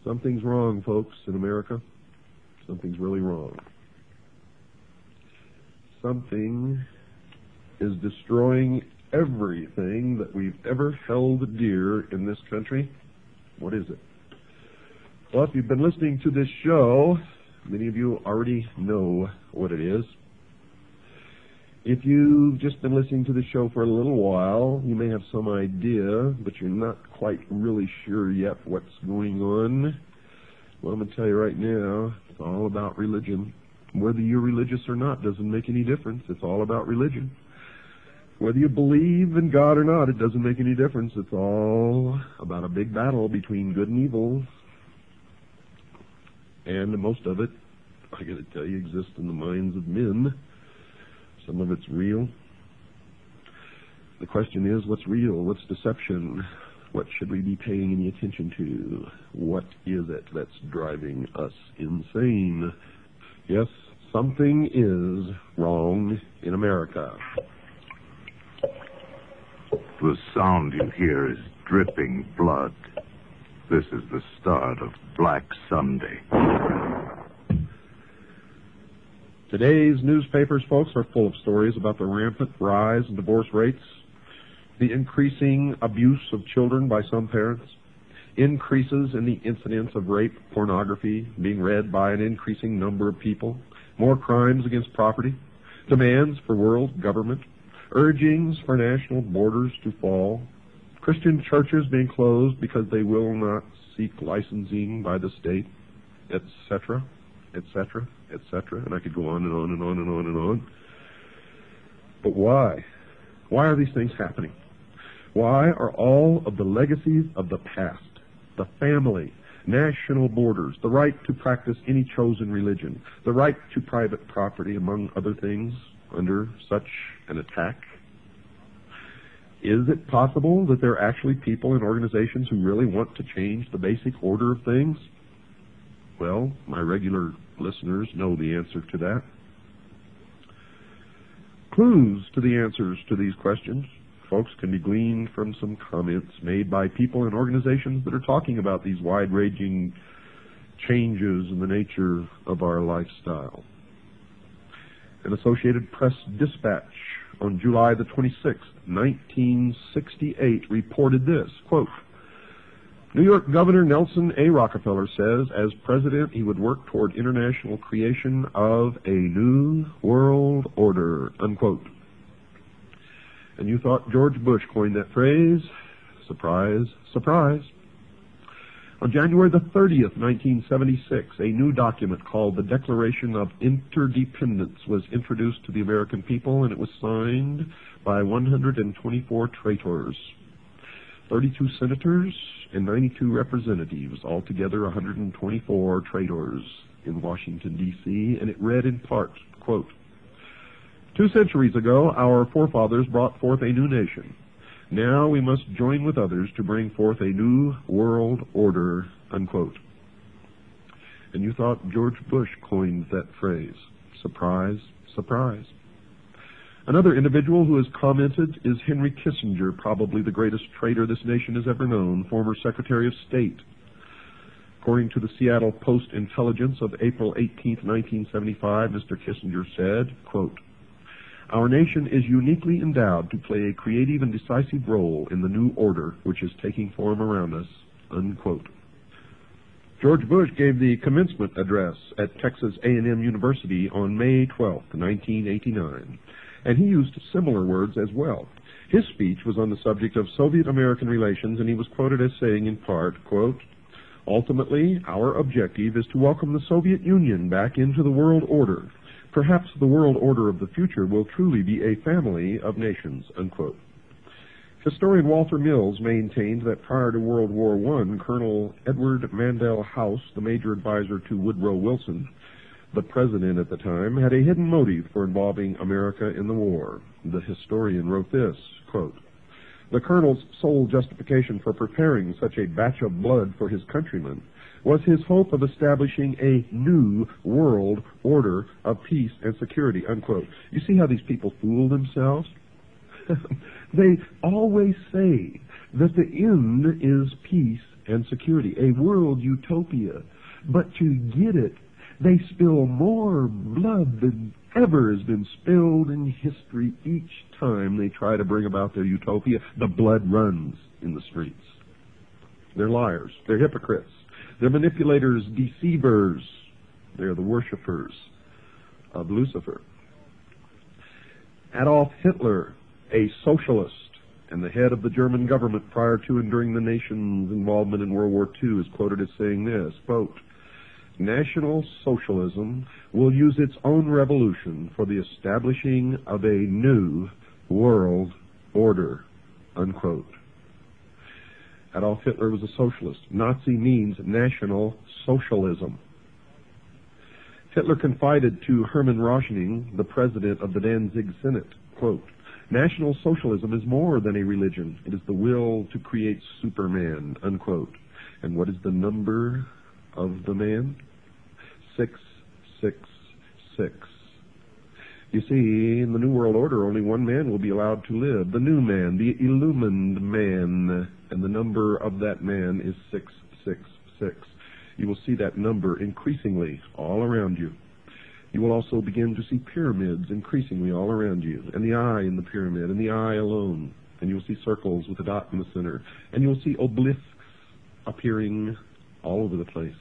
Something's wrong, folks, in America. Something's really wrong. Something is destroying everything that we've ever held dear in this country. What is it? Well, if you've been listening to this show, many of you already know what it is. If you've just been listening to the show for a little while, you may have some idea, but you're not quite really sure yet what's going on. Well, I'm going to tell you right now, it's all about religion. Whether you're religious or not doesn't make any difference. It's all about religion. Whether you believe in God or not, it doesn't make any difference. It's all about a big battle between good and evil. And most of it, I got to tell you, exists in the minds of men. Some of it's real. The question is, what's real? What's deception? What should we be paying any attention to? What is it that's driving us insane? Yes, something is wrong in America. The sound you hear is dripping blood. This is the start of Black Sunday. Today's newspapers, folks, are full of stories about the rampant rise in divorce rates, the increasing abuse of children by some parents, increases in the incidence of rape pornography being read by an increasing number of people, more crimes against property, demands for world government, urgings for national borders to fall, Christian churches being closed because they will not seek licensing by the state, etc., etc., etc., and I could go on and on and on and on and on. But why? Why are these things happening? Why are all of the legacies of the past, the family, national borders, the right to practice any chosen religion, the right to private property, among other things, under such an attack? Is it possible that there are actually people and organizations who really want to change the basic order of things? Well, my regular listeners know the answer to that. Clues to the answers to these questions, folks, can be gleaned from some comments made by people and organizations that are talking about these wide-ranging changes in the nature of our lifestyle. An Associated Press dispatch on July the 26th, 1968, reported this, quote, New York Governor Nelson A. Rockefeller says, as president, he would work toward international creation of a new world order, unquote. And you thought George Bush coined that phrase? Surprise, surprise. On January the 30th, 1976, a new document called the Declaration of Interdependence was introduced to the American people, and it was signed by 124 traitors, 32 senators, and 92 representatives, altogether 124 traitors in Washington, D.C., and it read in part, quote, 2 centuries ago, our forefathers brought forth a new nation. Now we must join with others to bring forth a new world order, unquote. And you thought George Bush coined that phrase. Surprise, surprise. Another individual who has commented is Henry Kissinger, probably the greatest traitor this nation has ever known, former Secretary of State. According to the Seattle Post-Intelligence of April 18, 1975, Mr. Kissinger said, quote, Our nation is uniquely endowed to play a creative and decisive role in the new order which is taking form around us, unquote. George Bush gave the commencement address at Texas A&M University on May 12, 1989, and he used similar words as well. His speech was on the subject of Soviet-American relations, and he was quoted as saying in part, quote, Ultimately, our objective is to welcome the Soviet Union back into the world order. Perhaps the world order of the future will truly be a family of nations, unquote. Historian Walter Mills maintained that prior to World War I, Colonel Edward Mandell House, the major advisor to Woodrow Wilson, the president at the time, had a hidden motive for involving America in the war. The historian wrote this, quote, The colonel's sole justification for preparing such a batch of blood for his countrymen was his hope of establishing a new world order of peace and security, unquote. You see how these people fool themselves? They always say that the end is peace and security, a world utopia. But to get it, they spill more blood than ever has been spilled in history. Each time they try to bring about their utopia, the blood runs in the streets. They're liars. They're hypocrites. They're manipulators, deceivers. They're the worshipers of Lucifer. Adolf Hitler, a socialist and the head of the German government prior to and during the nation's involvement in World War II, is quoted as saying this, quote, "National Socialism will use its own revolution for the establishing of a new world order," unquote. Adolf Hitler was a socialist. Nazi means National Socialism. Hitler confided to Hermann Röschning, the president of the Danzig Senate, quote, "National Socialism is more than a religion. It is the will to create Superman," unquote. And what is the number of the man? 666. You see, in the New World Order, only one man will be allowed to live. The new man, the illumined man, and the number of that man is 666. You will see that number increasingly all around you. You will also begin to see pyramids increasingly all around you, and the eye in the pyramid, and the eye alone. And you will see circles with a dot in the center. And you will see obelisks appearing all over the place.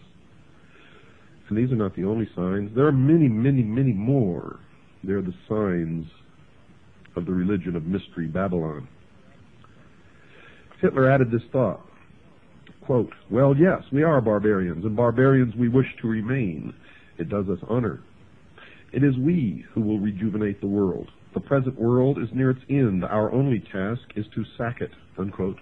And these are not the only signs. There are many, many, many more. They're the signs of the religion of Mystery Babylon. Hitler added this thought, quote, "Well, yes, we are barbarians, and barbarians we wish to remain. It does us honor. It is we who will rejuvenate the world. The present world is near its end. Our only task is to sack it," unquote.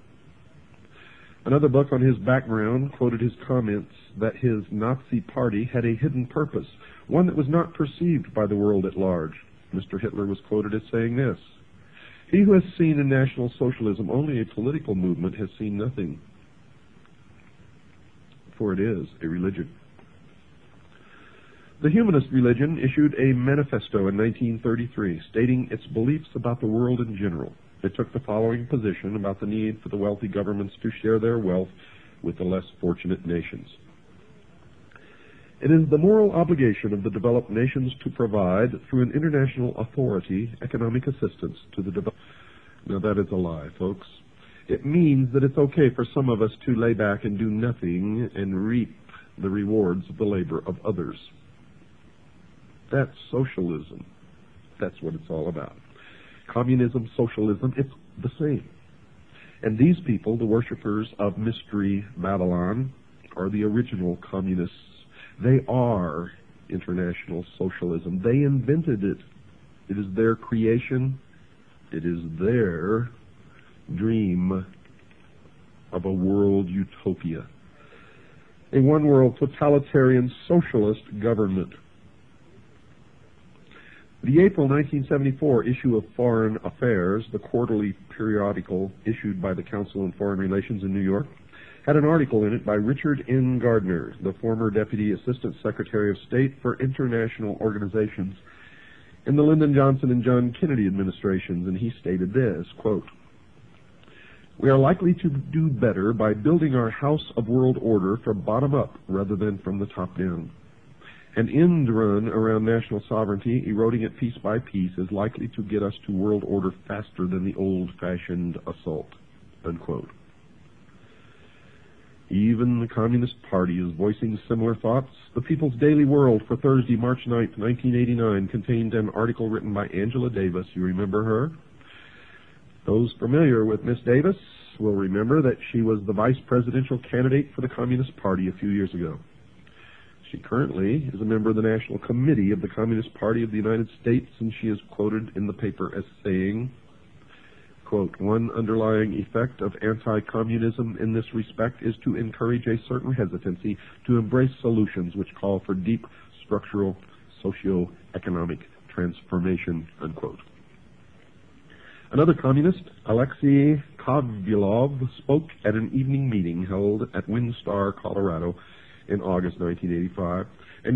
Another book on his background quoted his comments that his Nazi party had a hidden purpose, one that was not perceived by the world at large. Mr. Hitler was quoted as saying this, "He who has seen in National Socialism only a political movement has seen nothing, for it is a religion." The humanist religion issued a manifesto in 1933 stating its beliefs about the world in general. It took the following position about the need for the wealthy governments to share their wealth with the less fortunate nations. It is the moral obligation of the developed nations to provide, through an international authority, economic assistance to the developed. Now that is a lie, folks. It means that it's okay for some of us to lay back and do nothing and reap the rewards of the labor of others. That's socialism. That's what it's all about. Communism, socialism, it's the same. And these people, the worshippers of Mystery Babylon, are the original communists. They are international socialism. They invented it. It is their creation. It is their dream of a world utopia. A one-world totalitarian socialist government. The April 1974 issue of Foreign Affairs, the quarterly periodical issued by the Council on Foreign Relations in New York, had an article in it by Richard N. Gardner, the former Deputy Assistant Secretary of State for International Organizations in the Lyndon Johnson and John Kennedy administrations, and he stated this, quote, "We are likely to do better by building our house of world order from bottom up rather than from the top down. An end run around national sovereignty, eroding it piece by piece, is likely to get us to world order faster than the old-fashioned assault," unquote. Even the Communist Party is voicing similar thoughts. The People's Daily World for Thursday, March 9th, 1989, contained an article written by Angela Davis. You remember her? Those familiar with Miss Davis will remember that she was the vice presidential candidate for the Communist Party a few years ago. She currently is a member of the National Committee of the Communist Party of the United States, and she is quoted in the paper as saying, quote, "One underlying effect of anti-communism in this respect is to encourage a certain hesitancy to embrace solutions which call for deep structural socio-economic transformation," unquote. Another communist, Alexei Kovylov, spoke at an evening meeting held at Windstar, Colorado in August 1985, and